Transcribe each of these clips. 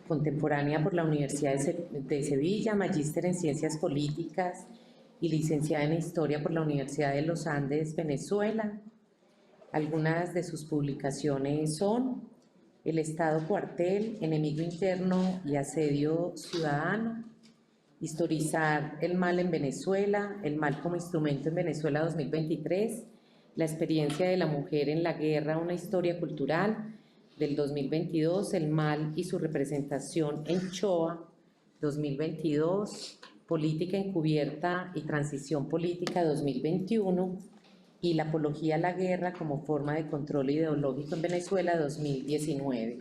contemporánea por la Universidad de Sevilla, magíster en Ciencias Políticas y licenciada en Historia por la Universidad de los Andes, Venezuela. Algunas de sus publicaciones son El Estado Cuartel, Enemigo Interno y Asedio Ciudadano, Historizar el mal en Venezuela, El mal como instrumento en Venezuela 2023, La experiencia de la mujer en la guerra, una historia cultural, del 2022, El mal y su representación en Shoah, 2022, Política encubierta y transición política, 2021, y La apología a la guerra como forma de control ideológico en Venezuela, 2019.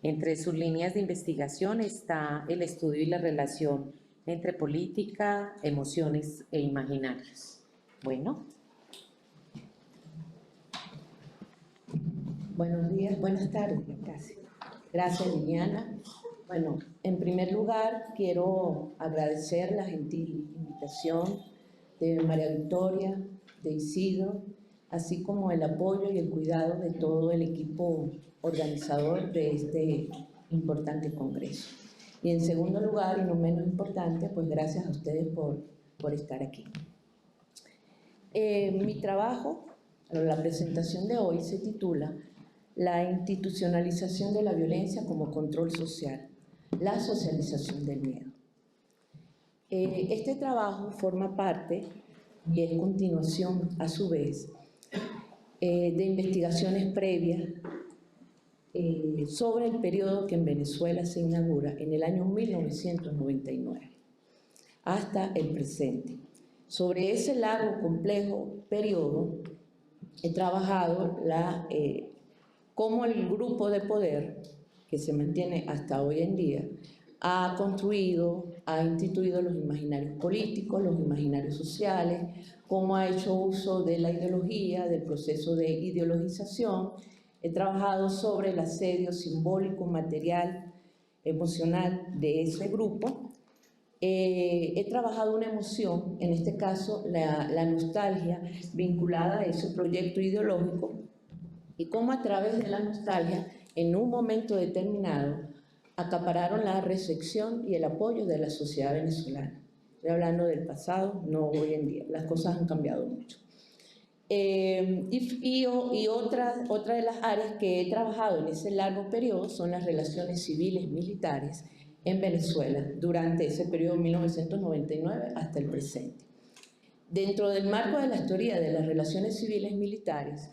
Entre sus líneas de investigación está el estudio y la relación entre política, emociones e imaginarios. Bueno. Buenos días, buenas tardes casi. Gracias, Liliana. Bueno, en primer lugar quiero agradecer la gentil invitación de María Victoria, de Isidro, así como el apoyo y el cuidado de todo el equipo organizador de este importante congreso. Y en segundo lugar, y no menos importante, pues gracias a ustedes por estar aquí. Mi trabajo, la presentación de hoy se titula La institucionalización de la violencia como control social, la socialización del miedo. Este trabajo forma parte y es continuación, a su vez, de investigaciones previas sobre el periodo que en Venezuela se inaugura en el año 1999 hasta el presente. Sobre ese largo, complejo periodo he trabajado cómo el grupo de poder que se mantiene hasta hoy en día ha construido, ha instituido los imaginarios políticos, los imaginarios sociales, cómo ha hecho uso de la ideología, del proceso de ideologización. He trabajado sobre el asedio simbólico, material, emocional de ese grupo. He trabajado una emoción, en este caso la nostalgia vinculada a ese proyecto ideológico, y cómo a través de la nostalgia, en un momento determinado, acapararon la recepción y el apoyo de la sociedad venezolana. Estoy hablando del pasado, no hoy en día, las cosas han cambiado mucho. Otra de las áreas que he trabajado en ese largo periodo son las relaciones civiles militares en Venezuela durante ese periodo 1999 hasta el presente. Dentro del marco de la teoría de las relaciones civiles militares,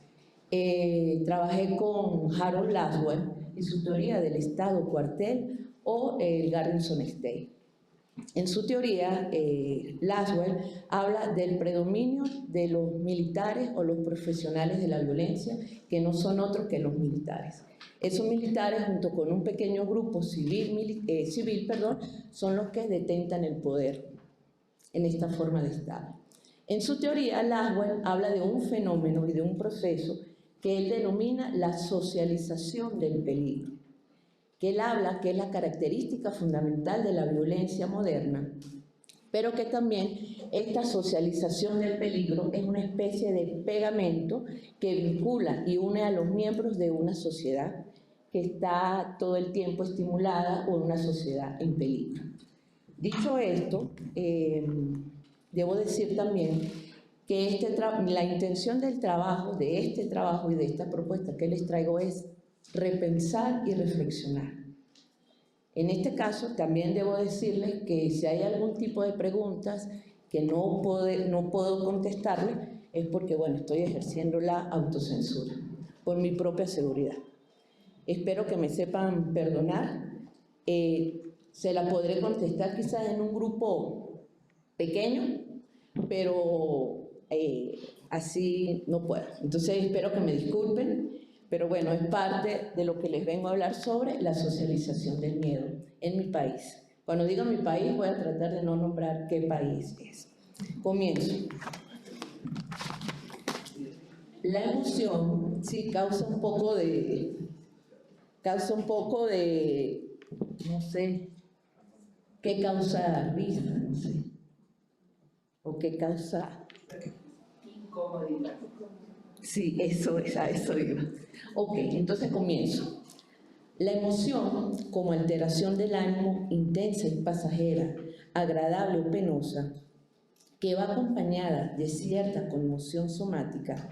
trabajé con Harold Laswell y su teoría del Estado Cuartel o el Garrison State. En su teoría, Laswell habla del predominio de los militares o los profesionales de la violencia, que no son otros que los militares. Esos militares, junto con un pequeño grupo civil, son los que detentan el poder en esta forma de Estado. En su teoría, Laswell habla de un fenómeno y de un proceso que él denomina la socialización del peligro, que él habla que es la característica fundamental de la violencia moderna, pero que también esta socialización del peligro es una especie de pegamento que vincula y une a los miembros de una sociedad que está todo el tiempo estimulada o una sociedad en peligro. Dicho esto, debo decir también que la intención del trabajo, de este trabajo y de esta propuesta que les traigo es repensar y reflexionar. En este caso también debo decirles que si hay algún tipo de preguntas que no puedo contestarles es porque, bueno, estoy ejerciendo la autocensura por mi propia seguridad. Espero que me sepan perdonar. Se la podré contestar quizás en un grupo pequeño, pero así no puedo. Entonces espero que me disculpen, pero bueno, es parte de lo que les vengo a hablar sobre la socialización del miedo en mi país. Cuando digo mi país, voy a tratar de no nombrar qué país es. Comienzo. La emoción sí causa un poco de, no sé, ¿qué causa risa? No sé. ¿O qué causa? Incomodidad. Sí, eso iba. Ok, entonces comienzo. La emoción, como alteración del ánimo intensa y pasajera, agradable o penosa, que va acompañada de cierta conmoción somática,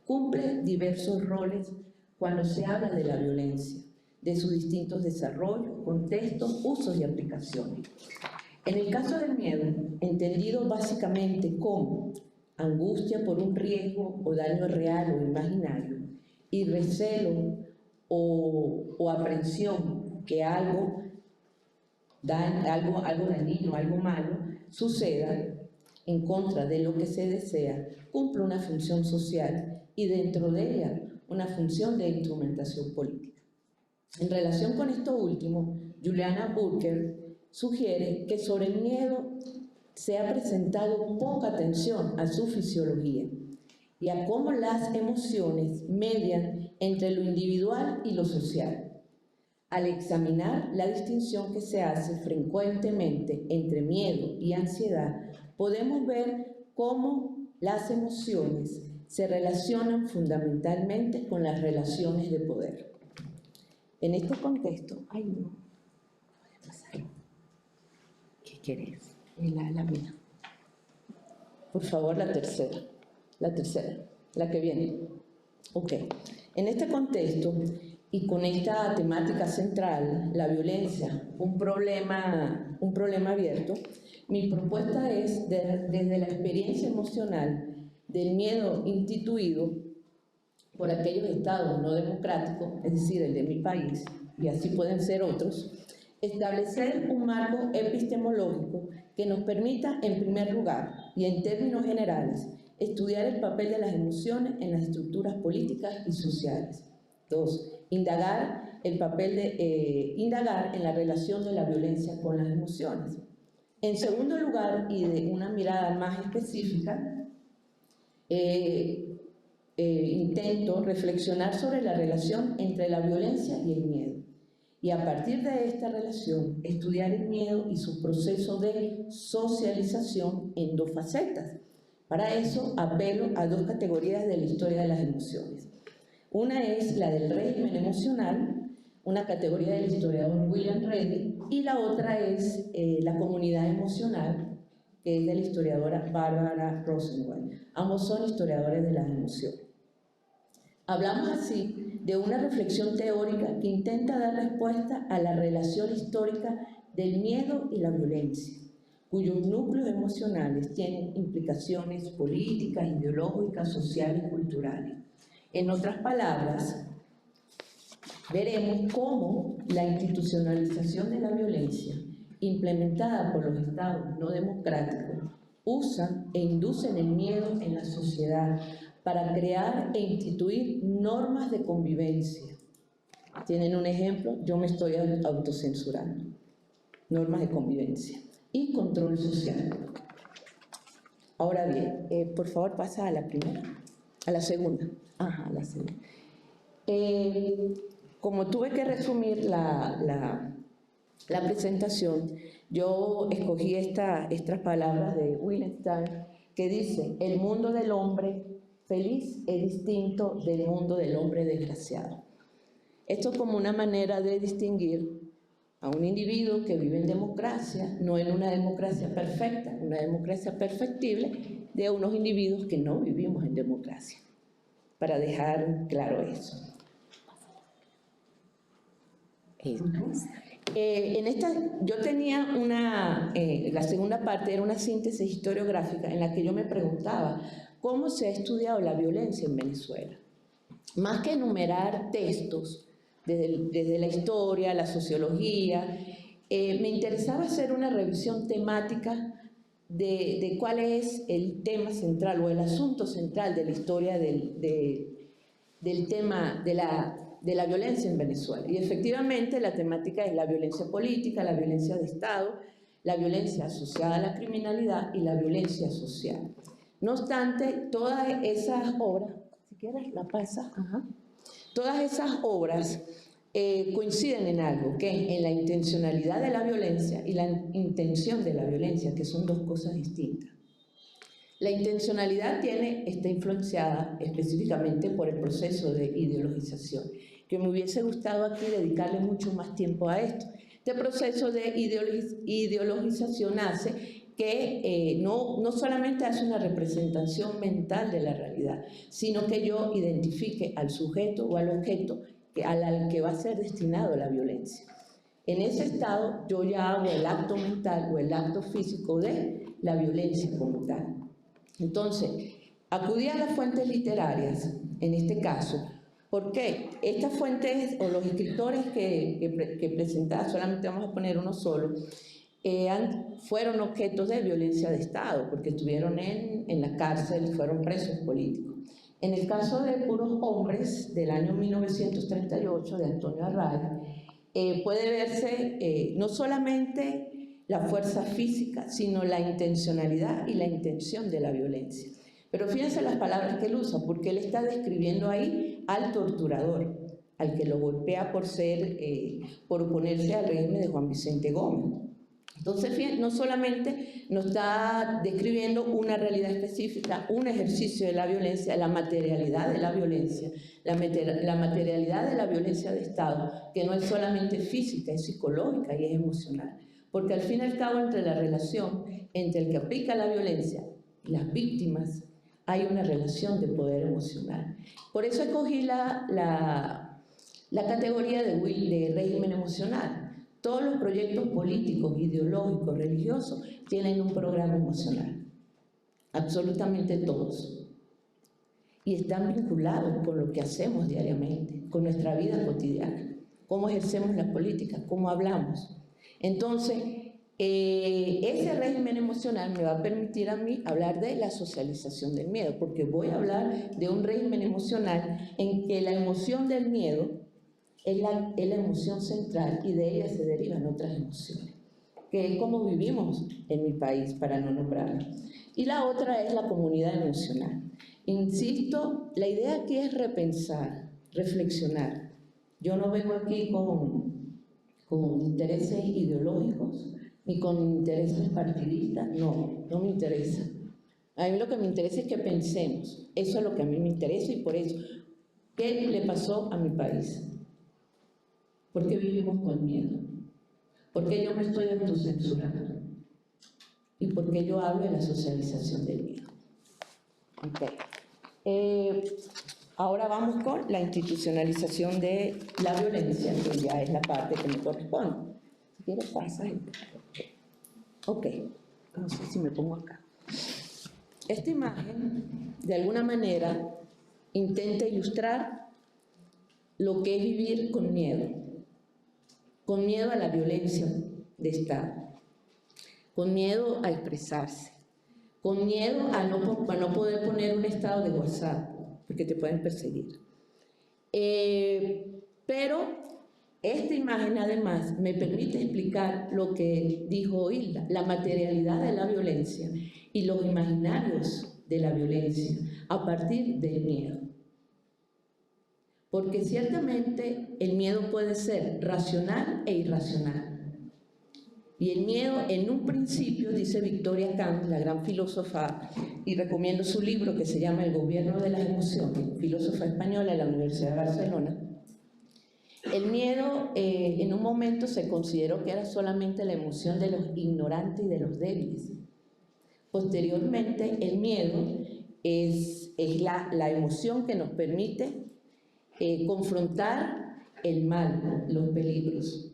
cumple diversos roles cuando se habla de la violencia, de sus distintos desarrollos, contextos, usos y aplicaciones. En el caso del miedo, entendido básicamente como angustia por un riesgo o daño real o imaginario, y recelo o aprensión que algo dañino, algo malo, suceda en contra de lo que se desea, cumple una función social y dentro de ella una función de instrumentación política. En relación con esto último, Juliana Burker sugiere que sobre el miedo se ha presentado poca atención a su fisiología y a cómo las emociones median entre lo individual y lo social. Al examinar la distinción que se hace frecuentemente entre miedo y ansiedad, podemos ver cómo las emociones se relacionan fundamentalmente con las relaciones de poder. En este contexto, ay no, voy a pasar. ¿Qué quieres? La mía. Por favor, la tercera, la que viene. Ok. En este contexto y con esta temática central, la violencia, un problema abierto, mi propuesta es, desde la experiencia emocional del miedo instituido por aquellos estados no democráticos, es decir, el de mi país, y así pueden ser otros, establecer un marco epistemológico que nos permita, en primer lugar, y en términos generales, estudiar el papel de las emociones en las estructuras políticas y sociales. 2. Indagar en la relación de la violencia con las emociones. En segundo lugar, y de una mirada más específica, intento reflexionar sobre la relación entre la violencia y el miedo. Y a partir de esta relación, estudiar el miedo y su proceso de socialización en dos facetas. Para eso, apelo a dos categorías de la historia de las emociones. Una es la del régimen emocional, una categoría del historiador William Ready, y la otra es la comunidad emocional, que es de la historiadora Barbara Rosenwald. Ambos son historiadores de las emociones. Hablamos así de una reflexión teórica que intenta dar respuesta a la relación histórica del miedo y la violencia, cuyos núcleos emocionales tienen implicaciones políticas, ideológicas, sociales y culturales. En otras palabras, veremos cómo la institucionalización de la violencia, implementada por los estados no democráticos, usan e inducen el miedo en la sociedad para crear e instituir normas de convivencia. ¿Tienen un ejemplo? Yo me estoy autocensurando. Normas de convivencia y control social. Ahora bien, por favor pasa a la primera, a la segunda. Ajá, a la segunda. Como tuve que resumir la presentación, yo escogí estas palabras de Wittgenstein que dice: el mundo del hombre feliz es distinto del mundo del hombre desgraciado. Esto como una manera de distinguir a un individuo que vive en democracia, no en una democracia perfecta, una democracia perfectible, de unos individuos que no vivimos en democracia, para dejar claro eso. Yo tenía la segunda parte era una síntesis historiográfica en la que yo me preguntaba cómo se ha estudiado la violencia en Venezuela. Más que enumerar textos desde la historia, la sociología, me interesaba hacer una revisión temática de cuál es el tema central o el asunto central de la historia del tema de la violencia en Venezuela. Y efectivamente la temática es la violencia política, la violencia de Estado, la violencia asociada a la criminalidad y la violencia social. No obstante, todas esas obras, si quieres la pasas, todas esas obras coinciden en algo, que es en la intencionalidad de la violencia y la intención de la violencia, que son dos cosas distintas. La intencionalidad está influenciada específicamente por el proceso de ideologización, que me hubiese gustado aquí dedicarle mucho más tiempo a esto. Este proceso de ideologización hace que no solamente hace una representación mental de la realidad, sino que yo identifique al sujeto o al objeto al que va a ser destinado la violencia. En ese estado yo ya hago el acto mental o el acto físico de la violencia como tal. Entonces, acudí a las fuentes literarias, en este caso, porque estas fuentes o los escritores que presentaba, solamente vamos a poner uno solo, fueron objetos de violencia de Estado, porque estuvieron en la cárcel, fueron presos políticos. En el caso de Puros Hombres, del año 1938, de Antonio Arraiz, puede verse no solamente la fuerza física, sino la intencionalidad y la intención de la violencia. Pero fíjense las palabras que él usa, porque él está describiendo ahí al torturador, al que lo golpea por oponerse al régimen de Juan Vicente Gómez. Entonces, no solamente nos está describiendo una realidad específica, un ejercicio de la violencia, la materialidad de la violencia, la materialidad de la violencia de Estado, que no es solamente física, es psicológica y es emocional. Porque al fin y al cabo, entre la relación entre el que aplica la violencia y las víctimas, hay una relación de poder emocional. Por eso escogí la categoría de régimen emocional. Todos los proyectos políticos, ideológicos, religiosos tienen un programa emocional, absolutamente todos, y están vinculados con lo que hacemos diariamente, con nuestra vida cotidiana, cómo ejercemos las políticas, cómo hablamos. Entonces, ese régimen emocional me va a permitir a mí hablar de la socialización del miedo, porque voy a hablar de un régimen emocional en que la emoción del miedo es la emoción central y de ella se derivan otras emociones, que es como vivimos en mi país, para no nombrarlo. Y la otra es la comunidad emocional. Insisto, la idea aquí es repensar, reflexionar. Yo no vengo aquí con intereses ideológicos ni con intereses partidistas, no me interesa. A mí lo que me interesa es que pensemos, eso es lo que a mí me interesa y por eso, ¿qué le pasó a mi país? ¿Por qué vivimos con miedo? ¿Por qué yo me estoy autocensurando? ¿Y por qué yo hablo de la socialización del miedo? Okay. Ahora vamos con la institucionalización de la violencia, que ya es la parte que me corresponde. Si quieres, pasa. Ok, no sé si me pongo acá. Esta imagen, de alguna manera, intenta ilustrar lo que es vivir con miedo a la violencia de Estado, con miedo a expresarse, con miedo a no poder poner un estado de WhatsApp, porque te pueden perseguir. Pero esta imagen además me permite explicar lo que dijo Hilda, la materialidad de la violencia y los imaginarios de la violencia a partir del miedo. Porque ciertamente el miedo puede ser racional e irracional. Y el miedo, en un principio, dice Victoria Camps, la gran filósofa, y recomiendo su libro que se llama El gobierno de las emociones, filósofa española de la Universidad de Barcelona. El miedo en un momento se consideró que era solamente la emoción de los ignorantes y de los débiles. Posteriormente, el miedo es la emoción que nos permite confrontar el mal, los peligros.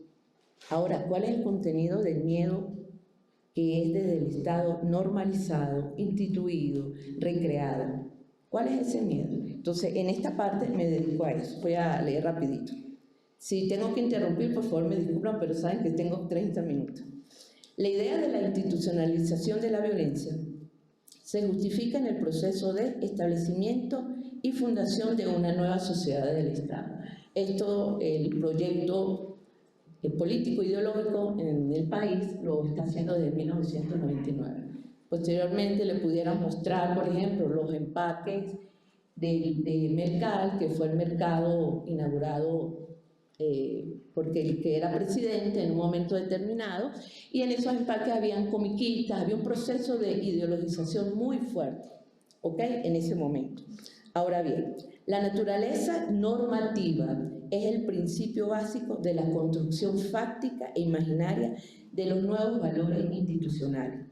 Ahora, ¿cuál es el contenido del miedo que es desde el Estado normalizado, instituido, recreado? ¿Cuál es ese miedo? Entonces, en esta parte me dedico a eso. Voy a leer rapidito. Si tengo que interrumpir, por favor me disculpan, pero saben que tengo 30 minutos. La idea de la institucionalización de la violencia se justifica en el proceso de establecimiento y fundación de una nueva sociedad del Estado. Esto, el proyecto político ideológico en el país lo está haciendo desde 1999. Posteriormente le pudieran mostrar, por ejemplo, los empaques de Mercal, que fue el mercado inaugurado porque el que era presidente en un momento determinado, y en esos empaques habían comiquitas, había un proceso de ideologización muy fuerte, ¿ok? En ese momento. Ahora bien, la naturaleza normativa es el principio básico de la construcción fáctica e imaginaria de los nuevos valores institucionales.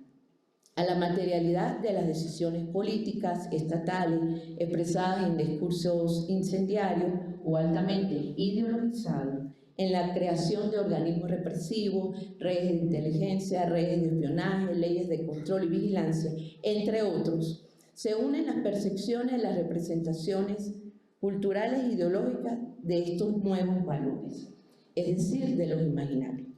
A la materialidad de las decisiones políticas estatales expresadas en discursos incendiarios o altamente ideologizados, en la creación de organismos represivos, redes de inteligencia, redes de espionaje, leyes de control y vigilancia, entre otros, se unen las percepciones, las representaciones culturales e ideológicas de estos nuevos valores, es decir, de los imaginarios.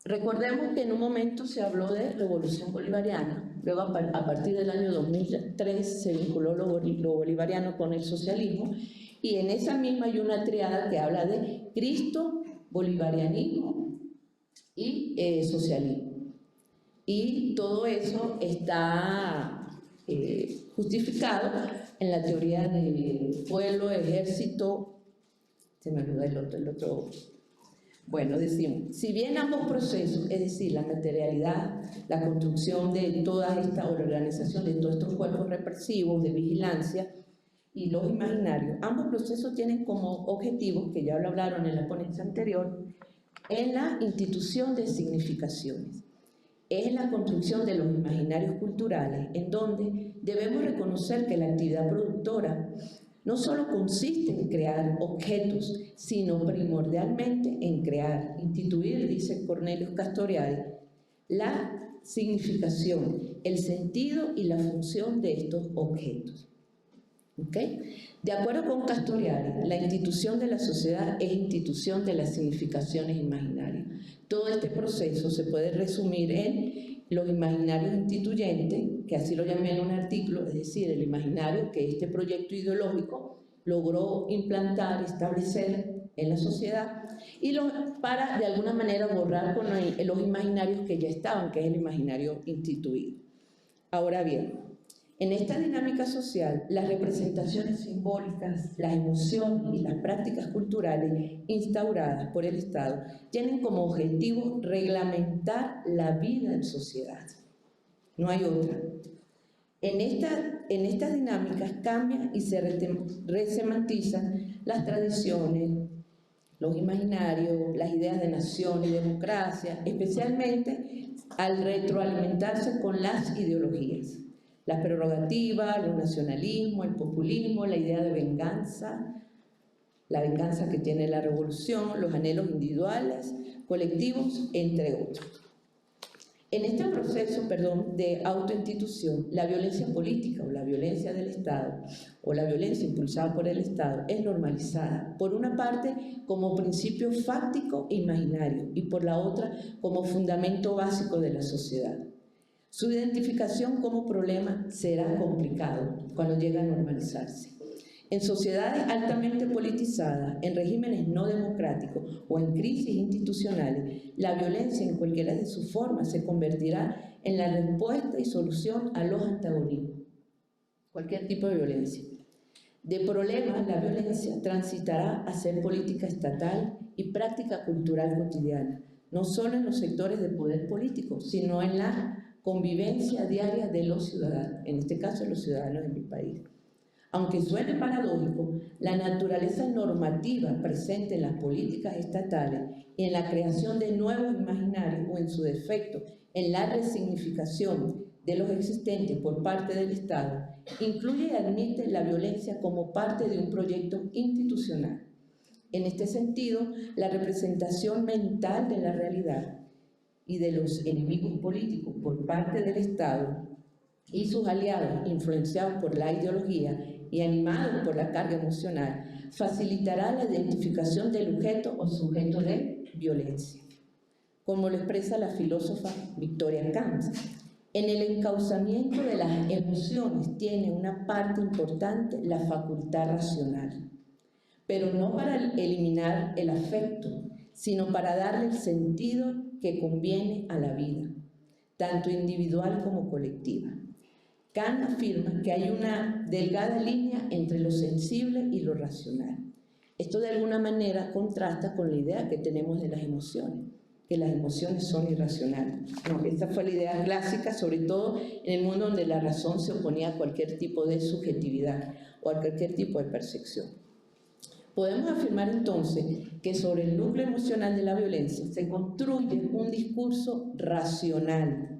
Recordemos que en un momento se habló de revolución bolivariana, luego a partir del año 2003 se vinculó lo bolivariano con el socialismo, y en esa misma hay una triada que habla de Cristo, bolivarianismo y socialismo. Y todo eso está justificado en la teoría de pueblo, ejército, se me olvidó el otro. Bueno, decimos, si bien ambos procesos, es decir, la materialidad, la construcción de toda esta organización de todos estos cuerpos represivos de vigilancia y los imaginarios, ambos procesos tienen como objetivos, que ya lo hablaron en la ponencia anterior, en la institución de significaciones. Es la construcción de los imaginarios culturales, en donde debemos reconocer que la actividad productora no solo consiste en crear objetos, sino primordialmente en crear, instituir, dice Cornelius Castoriadis, la significación, el sentido y la función de estos objetos. ¿Okay? De acuerdo con Castoriadis, la institución de la sociedad es institución de las significaciones imaginarias. Todo este proceso se puede resumir en los imaginarios instituyentes, que así lo llamé en un artículo, es decir, el imaginario que este proyecto ideológico logró implantar, establecer en la sociedad, y para de alguna manera borrar con los imaginarios que ya estaban, que es el imaginario instituido. Ahora bien, en esta dinámica social, las representaciones simbólicas, las emociones y las prácticas culturales instauradas por el Estado tienen como objetivo reglamentar la vida en sociedad. No hay otra. En estas dinámicas cambian y se resemantizan las tradiciones, los imaginarios, las ideas de nación y democracia, especialmente al retroalimentarse con las ideologías. La prerrogativa, el nacionalismo, el populismo, la idea de venganza, la venganza que tiene la revolución, los anhelos individuales, colectivos, entre otros. En este proceso, de autoinstitución, la violencia política o la violencia del Estado o la violencia impulsada por el Estado es normalizada, por una parte como principio fáctico e imaginario y por la otra como fundamento básico de la sociedad. Su identificación como problema será complicado cuando llegue a normalizarse. En sociedades altamente politizadas, en regímenes no democráticos o en crisis institucionales, la violencia en cualquiera de sus formas se convertirá en la respuesta y solución a los antagonismos. Cualquier tipo de violencia. De problemas, la violencia transitará a ser política estatal y práctica cultural cotidiana, no solo en los sectores de poder político, sino en la convivencia diaria de los ciudadanos, en este caso los ciudadanos de mi país. Aunque suene paradójico, la naturaleza normativa presente en las políticas estatales y en la creación de nuevos imaginarios o en su defecto en la resignificación de los existentes por parte del Estado, incluye y admite la violencia como parte de un proyecto institucional. En este sentido, la representación mental de la realidad y de los enemigos políticos por parte del Estado y sus aliados influenciados por la ideología y animados por la carga emocional, facilitará la identificación del objeto o sujeto de violencia, como lo expresa la filósofa Victoria Kant. En el encauzamiento de las emociones tiene una parte importante la facultad racional, pero no para eliminar el afecto, sino para darle el sentido que conviene a la vida, tanto individual como colectiva. Kant afirma que hay una delgada línea entre lo sensible y lo racional. Esto de alguna manera contrasta con la idea que tenemos de las emociones, que las emociones son irracionales. No, esta fue la idea clásica, sobre todo en el mundo donde la razón se oponía a cualquier tipo de subjetividad o a cualquier tipo de percepción. Podemos afirmar entonces que sobre el núcleo emocional de la violencia se construye un discurso racional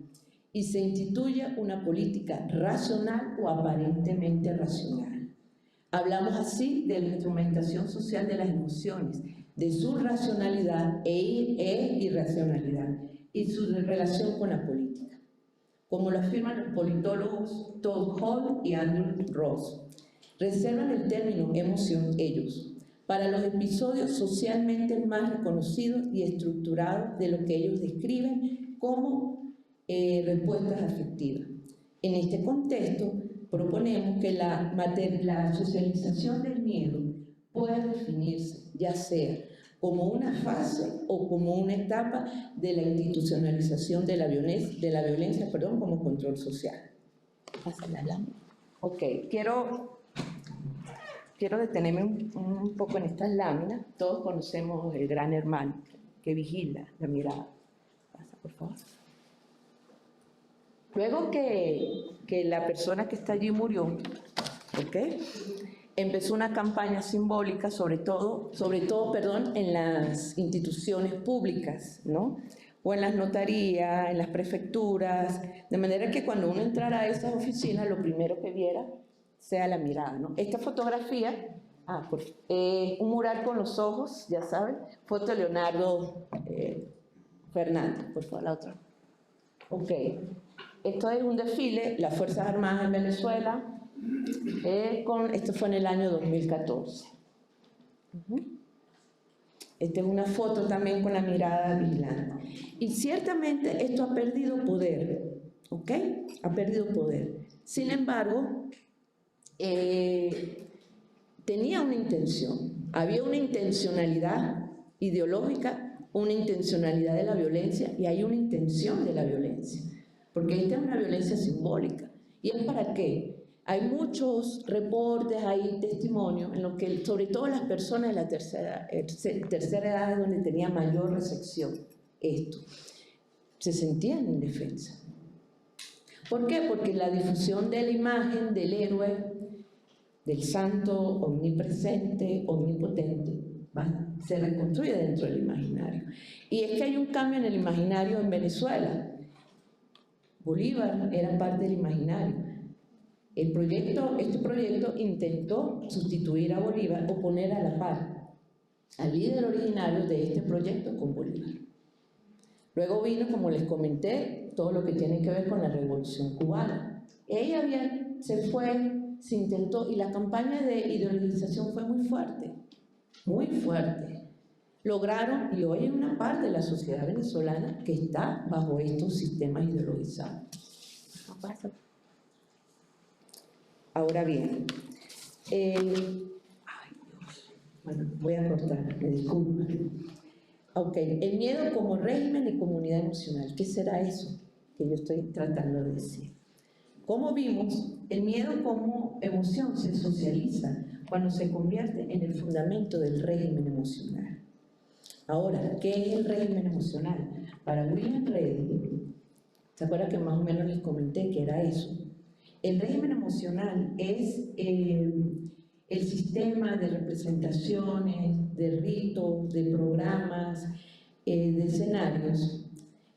y se instituye una política racional o aparentemente racional. Hablamos así de la instrumentación social de las emociones, de su racionalidad e irracionalidad y su relación con la política, como lo afirman los politólogos Todd Hall y Andrew Ross. Reservan el término emoción ellos para los episodios socialmente más reconocidos y estructurados de lo que ellos describen como respuestas afectivas. En este contexto, proponemos que la socialización del miedo puede definirse ya sea como una fase o como una etapa de la institucionalización de la violencia, como control social. Pasa la lámina. Ok, quiero detenerme un poco en estas láminas. Todos conocemos el gran hermano que vigila la mirada. Pasa, por favor. Luego que la persona que está allí murió, ¿okay? Empezó una campaña simbólica, sobre todo, en las instituciones públicas, ¿no? O en las notarías, en las prefecturas, de manera que cuando uno entrara a esas oficinas, lo primero que viera sea la mirada, ¿no? Esta fotografía, un mural con los ojos, ya saben, foto de Leonardo Fernández, por favor, la otra. Ok, esto es un desfile, las Fuerzas Armadas en Venezuela, esto fue en el año 2014. Esta es una foto también con la mirada vigilante. Y ciertamente esto ha perdido poder, ¿ok? Ha perdido poder. Sin embargo, tenía una intención, había una intencionalidad ideológica, una intencionalidad de la violencia y hay una intención de la violencia, porque esta es una violencia simbólica. ¿Y es para qué? Hay muchos reportes, hay testimonios en los que, sobre todo las personas de la tercera edad, es donde tenía mayor recepción esto, se sentían indefensas. ¿Por qué? Porque la difusión de la imagen del héroe, del santo omnipresente, omnipotente, se reconstruye dentro del imaginario. Y es que hay un cambio en el imaginario en Venezuela. Bolívar era parte del imaginario. Este proyecto intentó sustituir a Bolívar o poner a la par al líder originario de este proyecto con Bolívar. Luego vino, como les comenté, todo lo que tiene que ver con la Revolución Cubana. Ella se intentó, y la campaña de ideologización fue muy fuerte, muy fuerte. Lograron, y hoy hay una parte de la sociedad venezolana que está bajo estos sistemas ideologizados. No pasa. Ahora bien, bueno, voy a cortar, me disculpen. Ok, el miedo como régimen y comunidad emocional. ¿Qué será eso que yo estoy tratando de decir? Como vimos, el miedo como emoción se socializa cuando se convierte en el fundamento del régimen emocional. Ahora, ¿qué es el régimen emocional? Para William Redding, ¿se acuerdan que más o menos les comenté que era eso? El régimen emocional es el sistema de representaciones, de ritos, de programas, de escenarios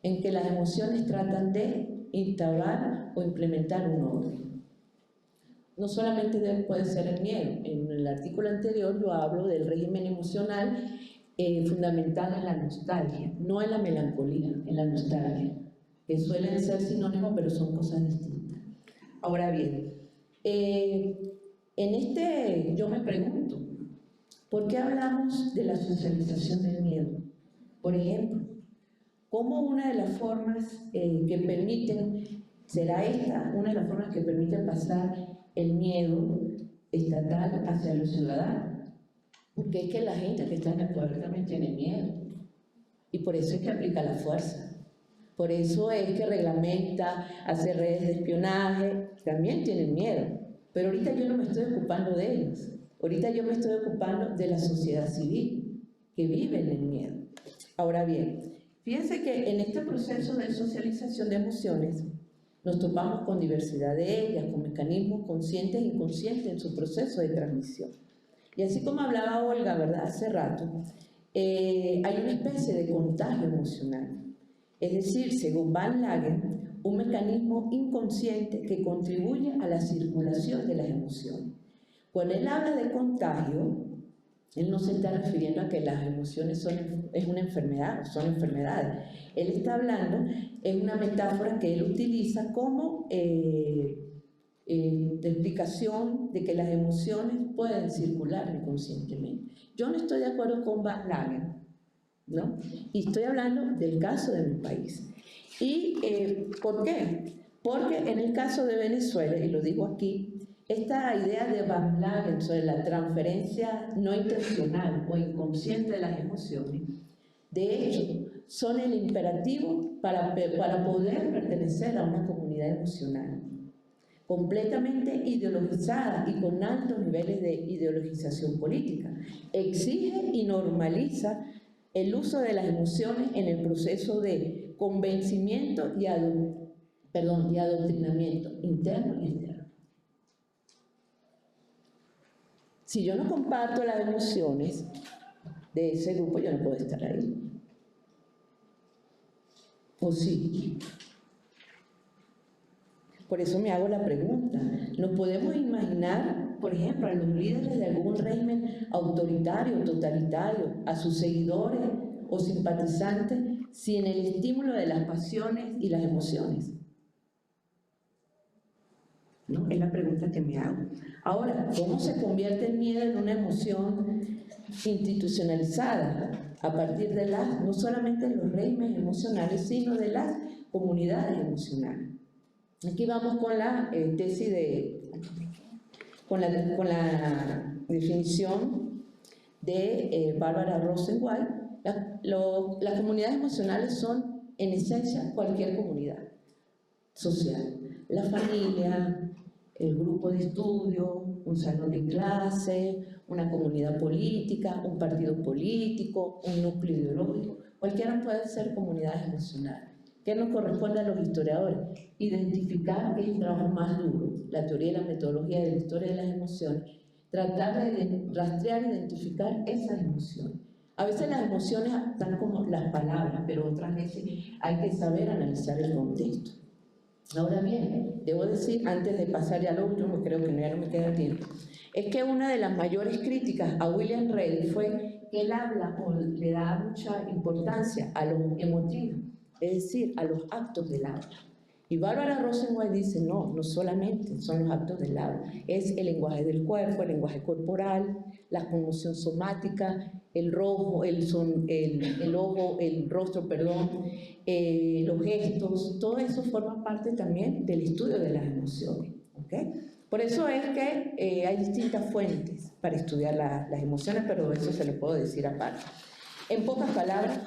en que las emociones tratan de instaurar o implementar un orden. No solamente puede ser el miedo. En el artículo anterior yo hablo del régimen emocional fundamentado en la nostalgia, no en la melancolía, en la nostalgia, que suelen ser sinónimos, pero son cosas distintas. Ahora bien, yo me pregunto, ¿por qué hablamos de la socialización del miedo? Por ejemplo, ¿cómo una de las formas que permiten, será esta, una de las formas que permiten pasar el miedo estatal hacia los ciudadanos? Porque es que la gente que está en el poder también tiene miedo. Y por eso es que aplica la fuerza. Por eso es que reglamenta, hace redes de espionaje, también tienen miedo. Pero ahorita yo no me estoy ocupando de ellos. Ahorita yo me estoy ocupando de la sociedad civil, que vive en el miedo. Ahora bien, fíjense que en este proceso de socialización de emociones nos topamos con diversidad de ellas, con mecanismos conscientes e inconscientes en su proceso de transmisión. Y así como hablaba Olga, ¿verdad?, hace rato, hay una especie de contagio emocional. Es decir, según Van Lagen, un mecanismo inconsciente que contribuye a la circulación de las emociones. Cuando él habla de contagio, él no se está refiriendo a que las emociones es una enfermedad o son enfermedades. Él está hablando, es una metáfora que él utiliza como de explicación de que las emociones pueden circular inconscientemente. Yo no estoy de acuerdo con Van Lagen, ¿no? Y estoy hablando del caso de mi país. ¿Y por qué? Porque en el caso de Venezuela, y lo digo aquí, esta idea de Van Lagen sobre la transferencia no intencional o inconsciente de las emociones, de hecho, son el imperativo para poder pertenecer a una comunidad emocional, completamente ideologizada y con altos niveles de ideologización política. Exige y normaliza el uso de las emociones en el proceso de convencimiento y adoctrinamiento interno y externo. Si yo no comparto las emociones de ese grupo, yo no puedo estar ahí. ¿O sí? Por eso me hago la pregunta. ¿Nos podemos imaginar, por ejemplo, a los líderes de algún régimen autoritario, totalitario, a sus seguidores o simpatizantes, sin el estímulo de las pasiones y las emociones? ¿No? Es la pregunta que me hago. Ahora, ¿cómo se convierte el miedo en una emoción institucionalizada a partir de no solamente de los regímenes emocionales, sino de las comunidades emocionales? Aquí vamos con la tesis con la definición de Bárbara Rosenwald. Las comunidades emocionales son, en esencia, cualquier comunidad social. La familia, el grupo de estudio, un salón de clase, una comunidad política, un partido político, un núcleo ideológico. Cualquiera puede ser comunidades emocionales. ¿Qué nos corresponde a los historiadores? Identificar, que es el trabajo más duro, la teoría y la metodología de la historia de las emociones, tratar de rastrear e identificar esas emociones. A veces las emociones están como las palabras, pero otras veces hay que saber analizar el contexto. Ahora bien, debo decir, antes de pasar ya al último, creo que ya no me queda tiempo, es que una de las mayores críticas a William Ready fue que él habla o le da mucha importancia a lo emotivo, es decir, a los actos del habla. Y Bárbara Rosenwald dice, no, no solamente son los actos del habla, es el lenguaje del cuerpo, el lenguaje corporal, la conmoción somática, el ojo, el rostro, los gestos, todo eso forma parte también del estudio de las emociones. ¿Okay? Por eso es que hay distintas fuentes para estudiar las emociones, pero eso se lo puedo decir aparte. En pocas palabras...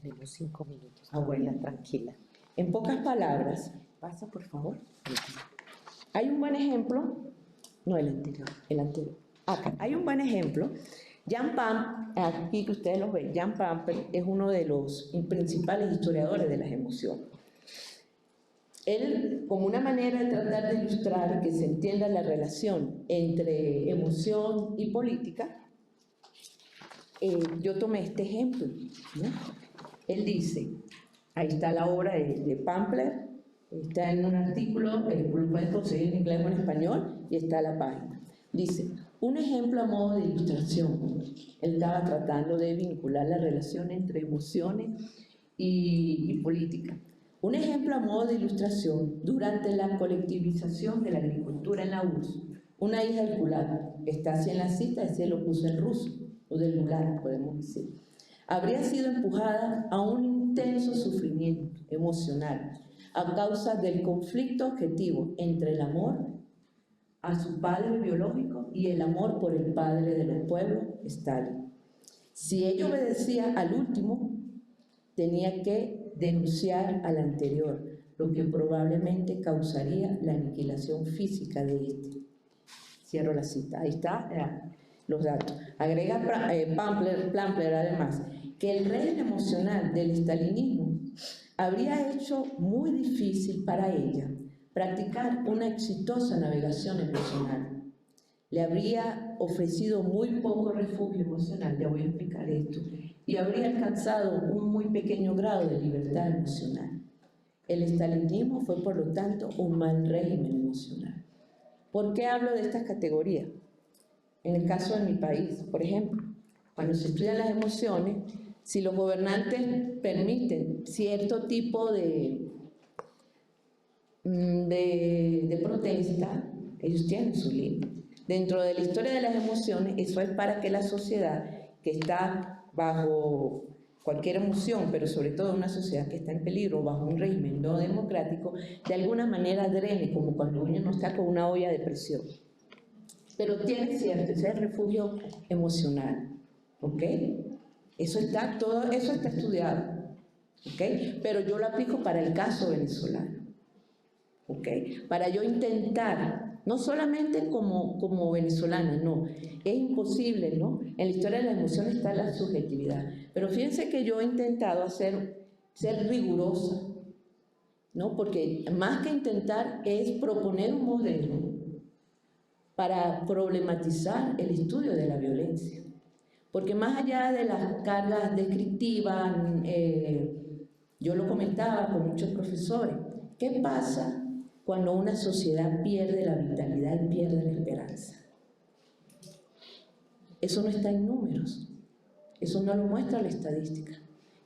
Tenemos 5 minutos. Bueno, tranquila. En pocas palabras, pasa por favor. Hay un buen ejemplo, no el anterior, el anterior. Acá, hay un buen ejemplo. Jan Pampel, aquí que ustedes lo ven, Jan Pampel es uno de los principales historiadores de las emociones. Él, como una manera de tratar de ilustrar que se entienda la relación entre emoción y política, yo tomé este ejemplo, ¿no? Él dice, ahí está la obra de Pampler, está en un artículo, lo pueden conseguir en inglés o en español, y está la página. Dice, un ejemplo a modo de ilustración. Él estaba tratando de vincular la relación entre emociones y política. Un ejemplo a modo de ilustración, durante la colectivización de la agricultura en la URSS, una hija del Gulag, que está así en la cita, ese lo puso en ruso, o del Gulag, podemos decir, habría sido empujada a un intenso sufrimiento emocional a causa del conflicto objetivo entre el amor a su padre biológico y el amor por el padre de los pueblos, Stalin. Si ella obedecía al último, tenía que denunciar al anterior, lo que probablemente causaría la aniquilación física de este. Cierro la cita. Ahí está los datos. Agrega Pampler además que el régimen emocional del estalinismo habría hecho muy difícil para ella practicar una exitosa navegación emocional. Le habría habría ofrecido muy poco refugio emocional, ya voy a explicar esto, y habría alcanzado un muy pequeño grado de libertad emocional. El estalinismo fue, por lo tanto, un mal régimen emocional. ¿Por qué hablo de estas categorías? En el caso de mi país, por ejemplo, cuando se estudian las emociones, si los gobernantes permiten cierto tipo de protesta, ellos tienen su límite. Dentro de la historia de las emociones, eso es para que la sociedad que está bajo cualquier emoción, pero sobre todo una sociedad que está en peligro, bajo un régimen no democrático, de alguna manera drene, como cuando uno no está con una olla de presión. Pero tiene cierto, ese es el refugio emocional, ¿ok? Eso está estudiado, ¿ok? Pero yo lo aplico para el caso venezolano, ¿ok? Para yo intentar, no solamente como venezolana, no, es imposible, ¿no? En la historia de la emoción está la subjetividad, pero fíjense que yo he intentado ser rigurosa, ¿no? Porque más que intentar es proponer un modelo para problematizar el estudio de la violencia. Porque más allá de las cargas descriptivas, yo lo comentaba con muchos profesores, ¿qué pasa cuando una sociedad pierde la vitalidad y pierde la esperanza? Eso no está en números, eso no lo muestra la estadística,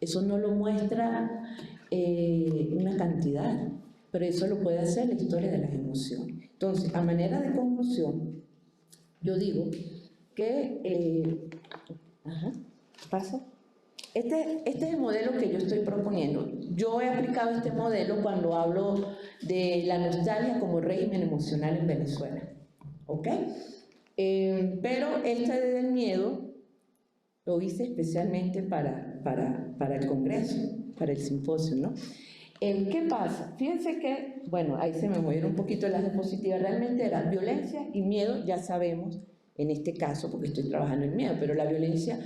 eso no lo muestra una cantidad, pero eso lo puede hacer la historia de las emociones. Entonces, a manera de conclusión, yo digo que, este es el modelo que yo estoy proponiendo. Yo he aplicado este modelo cuando hablo de la nostalgia como régimen emocional en Venezuela, ¿ok? Pero este del miedo lo hice especialmente para el Congreso, para el simposio, ¿no? ¿Qué pasa? Fíjense que, bueno, ahí se me movieron un poquito las diapositivas, realmente era violencia y miedo, ya sabemos, en este caso, porque estoy trabajando en miedo, pero la violencia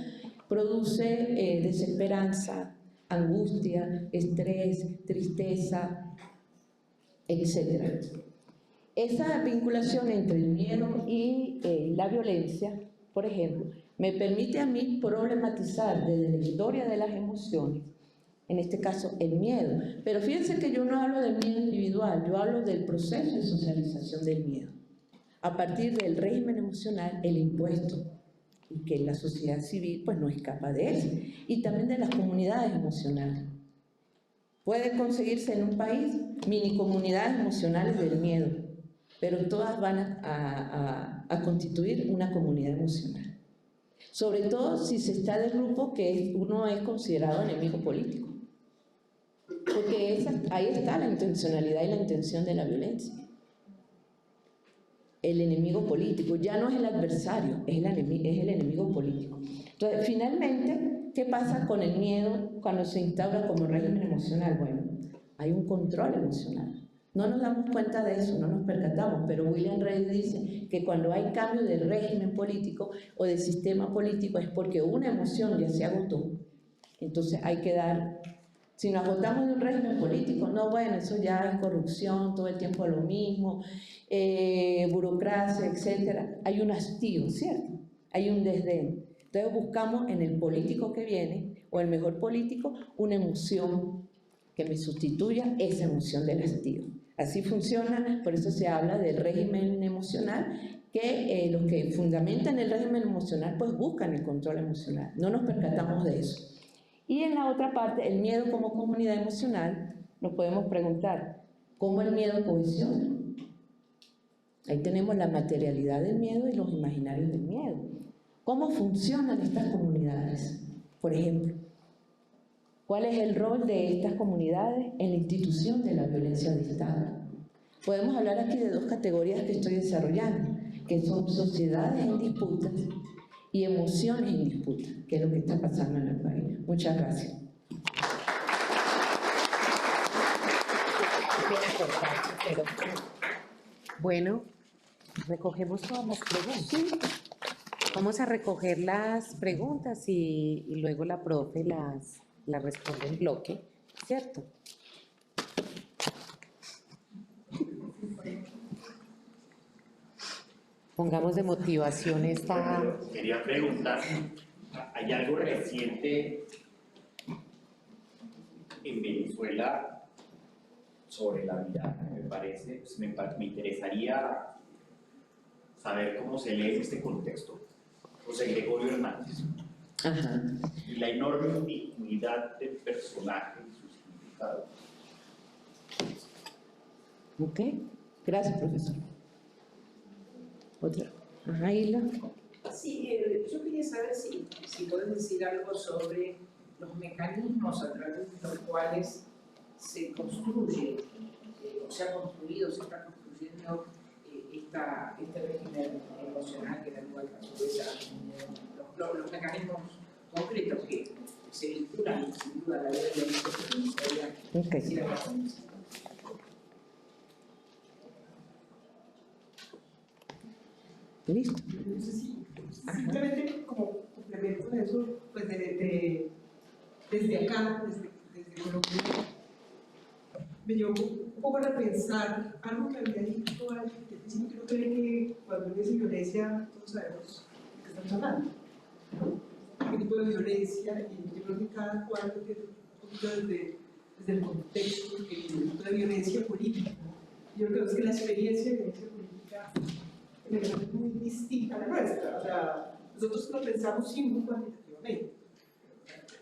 produce desesperanza, angustia, estrés, tristeza, etc. Esa vinculación entre el miedo y la violencia, por ejemplo, me permite a mí problematizar desde la historia de las emociones, en este caso el miedo. Pero fíjense que yo no hablo del miedo individual, yo hablo del proceso de socialización del miedo. A partir del régimen emocional, el impuesto, y que la sociedad civil pues no escapa de eso. Y también de las comunidades emocionales. Puede conseguirse en un país mini comunidades emocionales del miedo, pero todas van a constituir una comunidad emocional. Sobre todo si se está del grupo que uno es considerado enemigo político. Porque ahí está la intencionalidad y la intención de la violencia. El enemigo político, ya no es el adversario, es el enemigo político. Entonces, finalmente, ¿qué pasa con el miedo cuando se instaura como régimen emocional? Bueno, hay un control emocional. No nos damos cuenta de eso, no nos percatamos, pero William Reid dice que cuando hay cambio de régimen político o de sistema político es porque una emoción ya se agotó. Entonces hay que dar... Si nos agotamos de un régimen político, no, bueno, eso ya es corrupción, todo el tiempo lo mismo, burocracia, etc. Hay un hastío, ¿cierto? Hay un desdén. Entonces buscamos en el político que viene, o el mejor político, una emoción que me sustituya esa emoción del hastío. Así funciona, por eso se habla del régimen emocional, que los que fundamentan el régimen emocional pues buscan el control emocional. No nos percatamos de eso. Y en la otra parte, el miedo como comunidad emocional, nos podemos preguntar, ¿cómo el miedo cohesiona? Ahí tenemos la materialidad del miedo y los imaginarios del miedo. ¿Cómo funcionan estas comunidades? Por ejemplo, ¿cuál es el rol de estas comunidades en la institución de la violencia de Estado? Podemos hablar aquí de dos categorías que estoy desarrollando, que son sociedades en disputas y emociones en disputa, que es lo que está pasando en el país. Muchas gracias. Bueno, recogemos todas las preguntas. Vamos a recoger las preguntas y luego la profe las responde en bloque, ¿cierto? pongamos de motivación esta... Quería preguntar, ¿hay algo reciente en Venezuela sobre la vida? Me parece, pues me interesaría saber cómo se lee este contexto. José Gregorio Hernández. Ajá. Y la enorme ubicuidad del personaje y su significado. Ok. Gracias, profesor. Otra. Ajá, Isla. Sí, yo quería saber si puedes decir algo sobre los mecanismos a través de los cuales se construye, o se ha construido, se está construyendo este régimen emocional que da lugar a su vez a los mecanismos concretos que se vinculan sin duda a la vida de la historia. Ok. ¿Listo? Simplemente como complemento de eso, pues desde acá, desde Colombia, me llevó un poco a repensar algo que había dicho alguien que al principio no cree que cuando dice violencia todos sabemos de qué estamos hablando. ¿Qué tipo de violencia? Y yo creo que cada cual lo tiene un poquito desde el contexto, que el tipo de violencia política. Yo creo que es que la experiencia de violencia política es muy distinta a la nuestra. O sea, nosotros lo pensamos sí muy cuantitativamente.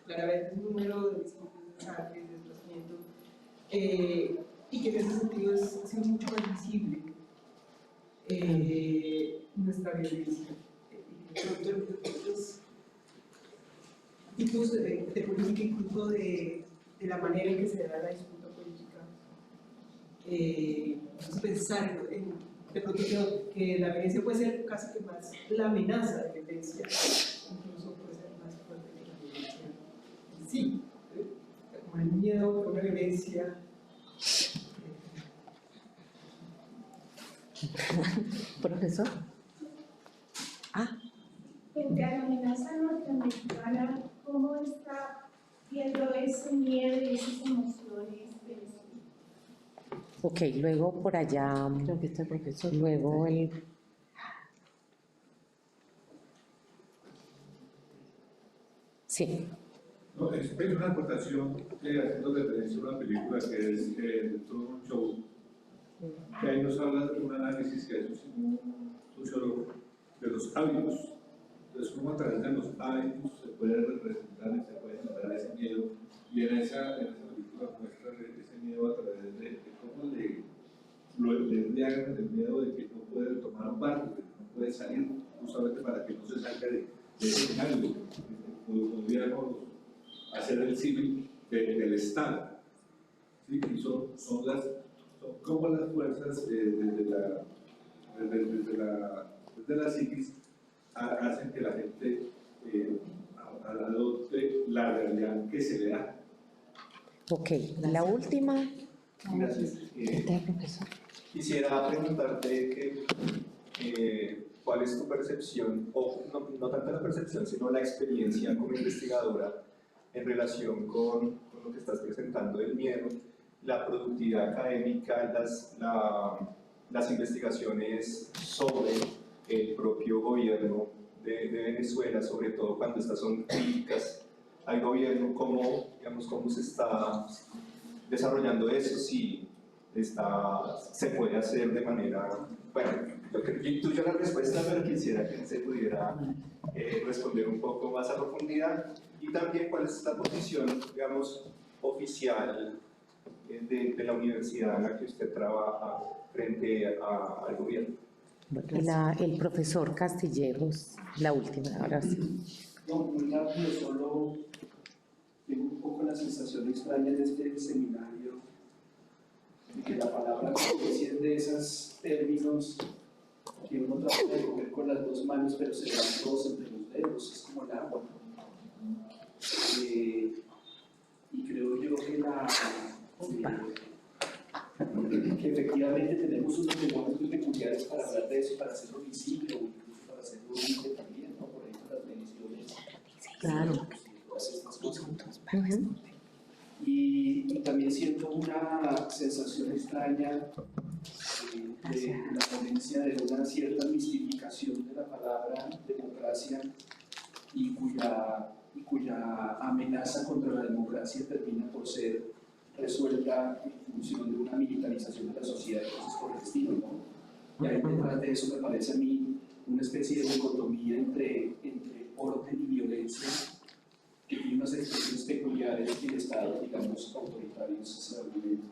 Claramente un número de desastres, de desplazamientos, y que en ese sentido ha sido mucho más visible nuestra violencia. Entonces, tipos de política, incluso de la manera en que se da la disputa política. Pensar de pronto que la violencia puede ser casi que más la amenaza de violencia, incluso puede ser más fuerte que la violencia en sí, como el miedo por una violencia. Profesor. Frente a la amenaza norteamericana, ¿cómo está viendo ese miedo y esas emociones venezolanas? Ok, luego por allá, Creo que está el profesor. luego el... Sí. No, es una aportación haciendo referencia a una película que es The Truman Show, que ahí nos habla de un análisis que hace un sociólogo de los hábitos. Entonces, cómo a través de los hábitos se puede representar y se puede generar ese miedo, y en esa película muestra ese miedo a través de cómo le diagan el miedo de que no puede tomar un barco, de que no puede salir, justamente para que no se salga de ese escenario. Podríamos hacer el civil del Estado, ¿sí? Y son como las fuerzas desde la psiquis hacen que la gente adopte la realidad que se le da. Ok, la última. Gracias. Está el profesor. Quisiera preguntarte cuál es tu percepción, o no tanto la percepción, sino la experiencia como investigadora en relación con lo que estás presentando del miedo, la productividad académica, las investigaciones sobre el propio gobierno de Venezuela, sobre todo cuando estas son críticas al gobierno, cómo se está desarrollando eso, si se puede hacer de manera, bueno, yo intuyo la respuesta, pero quisiera que se pudiera responder un poco más a profundidad, y también cuál es la posición, digamos, oficial de la universidad en la que usted trabaja frente al gobierno. El profesor Castilleros, la última, ahora sí. No, muy rápido, solo tengo un poco la sensación extraña de este seminario, de que la palabra conciencia de esos términos que uno trata de coger con las dos manos, pero se van todos entre los dedos, es como el agua. Y creo yo que que efectivamente tenemos unos lenguajes muy peculiares para hablar de eso, para hacerlo visible o incluso para hacerlo visible también, ¿no? Por ejemplo, las mediciones. Claro. Todas estas cosas. Y también siento una sensación extraña la ponencia de una cierta mistificación de la palabra democracia y cuya amenaza contra la democracia termina por ser resuelta en función de una militarización de la sociedad y cosas por el estilo, ¿no? Y ahí detrás de eso me parece a mí una especie de dicotomía entre orden y violencia, que tiene unas expresiones peculiares que el Estado, digamos, autoritarios se argumentan.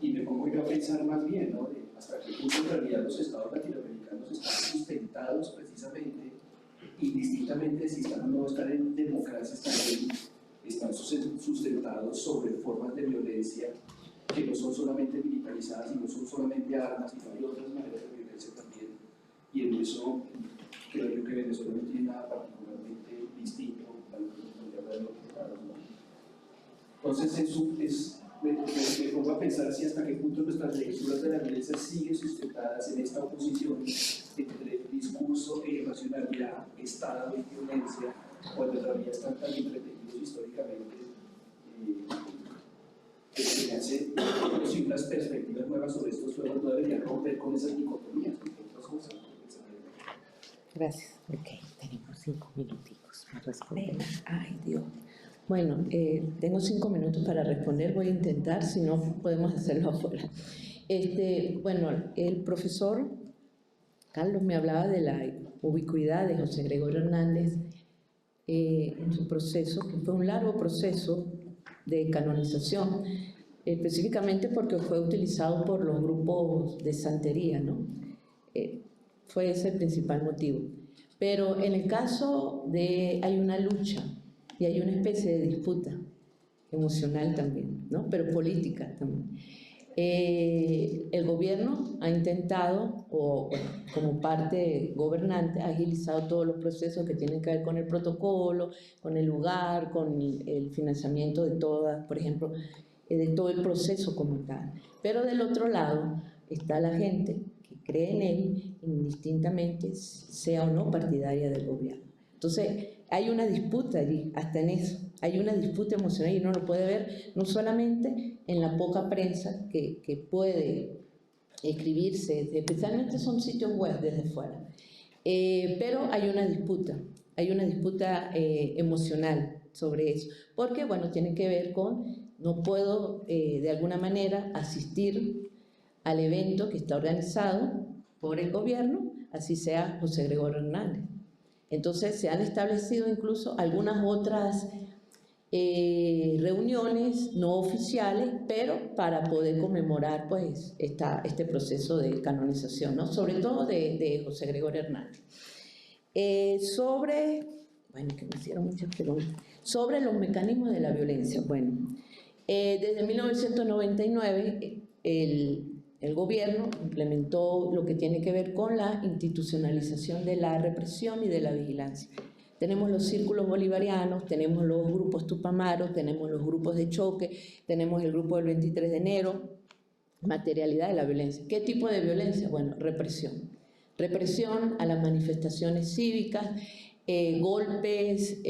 Y me pongo yo a pensar más bien, ¿no?, de hasta qué punto en realidad los estados latinoamericanos están sustentados precisamente, indistintamente si están o no están en democracias, también están sustentados sobre formas de violencia que no son solamente militarizadas y no son solamente armas, sino hay otras maneras de violencia también. Y en eso creo yo que Venezuela no tiene nada particularmente distinto a lo que nos podría haber ocurrido, ¿no? Entonces eso me pongo a pensar si hasta qué punto nuestras lecturas de la violencia siguen sustentadas en esta oposición entre discurso e irracionalidad, Estado y violencia, cuando todavía están tan entretenidos históricamente, que se me hace si unas perspectivas nuevas sobre estos juegos no deberían romper con esas dicotomías, entre otras cosas. Gracias. Ok, tenemos 5 minuticos para responder. Ay, Dios. Bueno, tengo 5 minutos para responder, voy a intentar, si no podemos hacerlo afuera. Bueno, el profesor Carlos me hablaba de la ubicuidad de José Gregorio Hernández en su proceso, que fue un largo proceso de canonización, específicamente porque fue utilizado por los grupos de santería, ¿no? Fue ese el principal motivo. Pero en el caso de, hay una lucha y hay una especie de disputa emocional también, ¿no?, pero política también. El gobierno ha intentado, o bueno, como parte gobernante, ha agilizado todos los procesos que tienen que ver con el protocolo, con el lugar, con el financiamiento de todas, por ejemplo, de todo el proceso como tal. Pero del otro lado está la gente que cree en él, indistintamente sea o no partidaria del gobierno. Entonces, hay una disputa allí, hasta en eso, hay una disputa emocional y uno lo puede ver no solamente en la poca prensa que puede escribirse, especialmente son sitios web desde fuera, pero hay una disputa emocional sobre eso, porque bueno, tiene que ver con, no puedo de alguna manera asistir al evento que está organizado por el gobierno, así sea José Gregorio Hernández. Entonces se han establecido incluso algunas otras reuniones no oficiales, pero para poder conmemorar pues este proceso de canonización, ¿no?, sobre todo de José Gregorio Hernández. Bueno, que me hicieron muchas preguntas, sobre los mecanismos de la violencia. Bueno, desde 1999 el gobierno implementó lo que tiene que ver con la institucionalización de la represión y de la vigilancia. Tenemos los círculos bolivarianos, tenemos los grupos Tupamaros, tenemos los grupos de choque, tenemos el grupo del 23 de enero, materialidad de la violencia. ¿Qué tipo de violencia? Bueno, represión. Represión a las manifestaciones cívicas, golpes,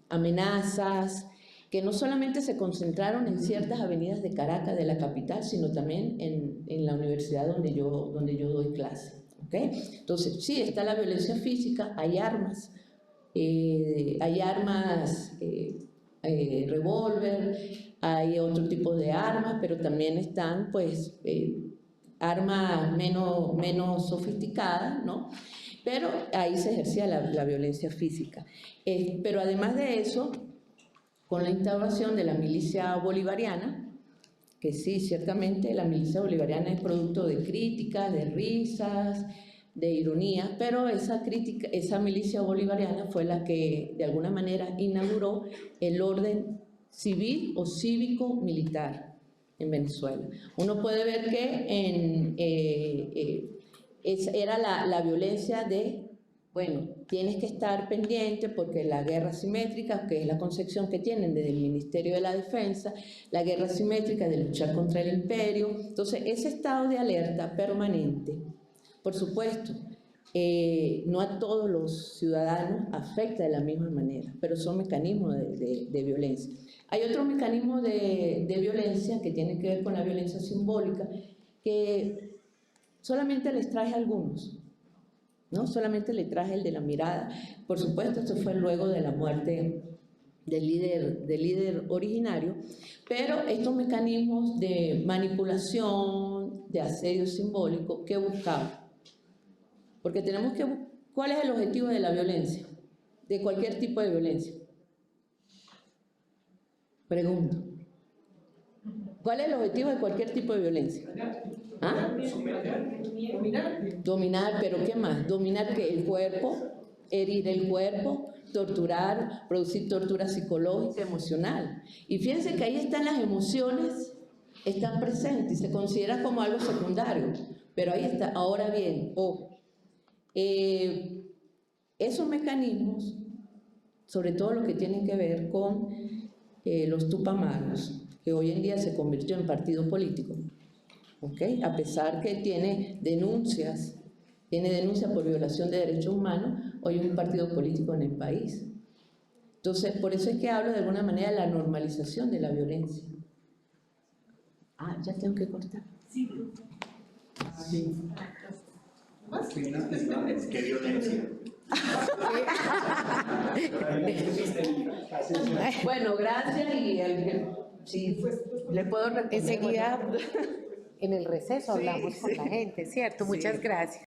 amenazas, que no solamente se concentraron en ciertas avenidas de Caracas, de la capital, sino también en la universidad donde yo doy clase. ¿Okay? Entonces, sí, está la violencia física, hay armas, revólver, hay otro tipo de armas, pero también están, pues, armas menos sofisticadas, ¿no? Pero ahí se ejercía la violencia física. Pero además de eso, con la instauración de la milicia bolivariana, que sí, ciertamente la milicia bolivariana es producto de críticas, de risas, de ironías, pero esa milicia bolivariana fue la que de alguna manera inauguró el orden civil o cívico-militar en Venezuela. Uno puede ver que era la violencia de, bueno, tienes que estar pendiente porque la guerra simétrica, que es la concepción que tienen desde el Ministerio de la Defensa, la guerra simétrica de luchar contra el imperio. Entonces, ese estado de alerta permanente, por supuesto, no a todos los ciudadanos afecta de la misma manera, pero son mecanismos de violencia. Hay otro mecanismo de violencia que tiene que ver con la violencia simbólica, que solamente les traje algunos, ¿no? Solamente le traje el de la mirada. Por supuesto, esto fue luego de la muerte del líder originario, pero estos mecanismos de manipulación, de asedio simbólico, ¿qué buscaban? Porque tenemos que... ¿Cuál es el objetivo de la violencia? De cualquier tipo de violencia. Pregunto. ¿Cuál es el objetivo de cualquier tipo de violencia? ¿Ah? Dominar, pero ¿qué más? Dominar que el cuerpo, herir el cuerpo, torturar, producir tortura psicológica, emocional. Y fíjense que ahí están las emociones, están presentes y se considera como algo secundario, pero ahí está. Ahora bien, esos mecanismos, sobre todo lo que tienen que ver con los Tupamaros, que hoy en día se convirtió en partido político, ¿okay? A pesar que tiene denuncias por violación de derechos humanos, hoy es un partido político en el país. Entonces, por eso es que hablo de alguna manera de la normalización de la violencia. Ah, ya tengo que cortar. Sí. Sí. ¿Qué violencia? Bueno, gracias y sí, le puedo responder. Enseguida, en el receso, hablamos con la gente, ¿cierto? Muchas gracias.